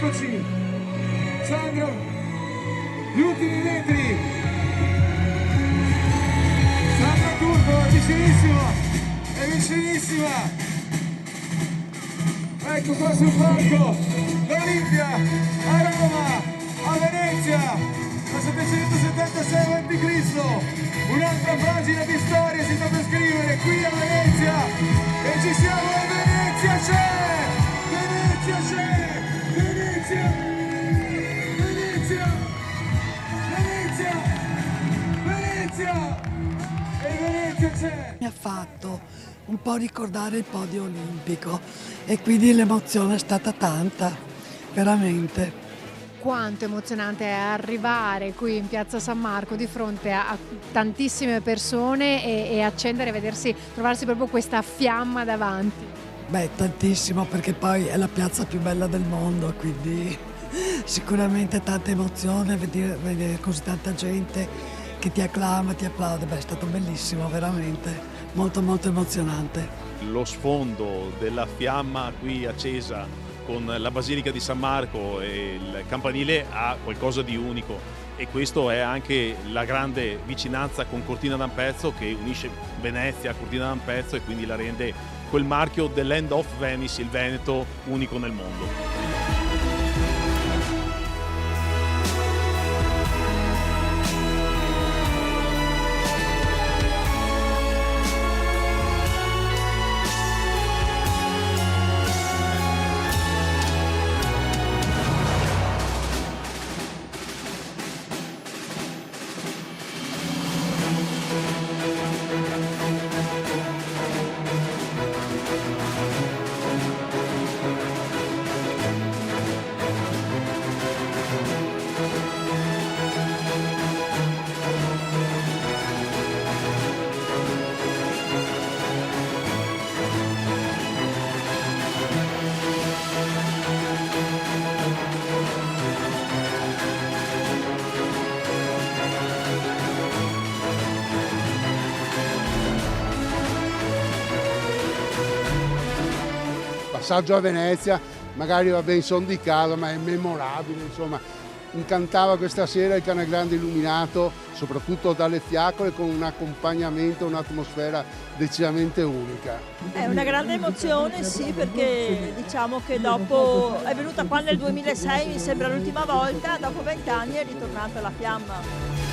eccoci. Sandro, gli ultimi metri. Sandro Turco, è vicinissima. Ecco qua sul palco, l'Olimpia, a Roma, a Venezia, a 776 a.C. Un'altra pagina di storia si sta per scrivere qui a Venezia. E ci siamo, e Venezia c'è! Venezia c'è! Venezia! Venezia! Venezia! Venezia! E Venezia c'è! Mi ha fatto un po' ricordare il podio olimpico e quindi l'emozione è stata tanta, veramente. Quanto emozionante è arrivare qui in Piazza San Marco di fronte a tantissime persone e accendere, trovarsi proprio questa fiamma davanti. Beh, tantissimo, perché poi è la piazza più bella del mondo, quindi sicuramente tanta emozione, vedere così tanta gente che ti acclama, ti applaude. Beh, è stato bellissimo, veramente, molto molto emozionante. Lo sfondo della fiamma qui accesa con la Basilica di San Marco e il campanile ha qualcosa di unico, e questo è anche la grande vicinanza con Cortina d'Ampezzo che unisce Venezia a Cortina d'Ampezzo e quindi la rende quel marchio The Land of Venice, il Veneto, unico nel mondo. Passaggio a Venezia, magari va bene, sono di casa, ma è memorabile, insomma. Incantava questa sera il Canal Grande illuminato, soprattutto dalle fiaccole, con un accompagnamento, un'atmosfera decisamente unica. È una grande emozione, sì, perché diciamo che dopo, è venuta qua nel 2006, mi sembra l'ultima volta, dopo 20 anni è ritornata la fiamma.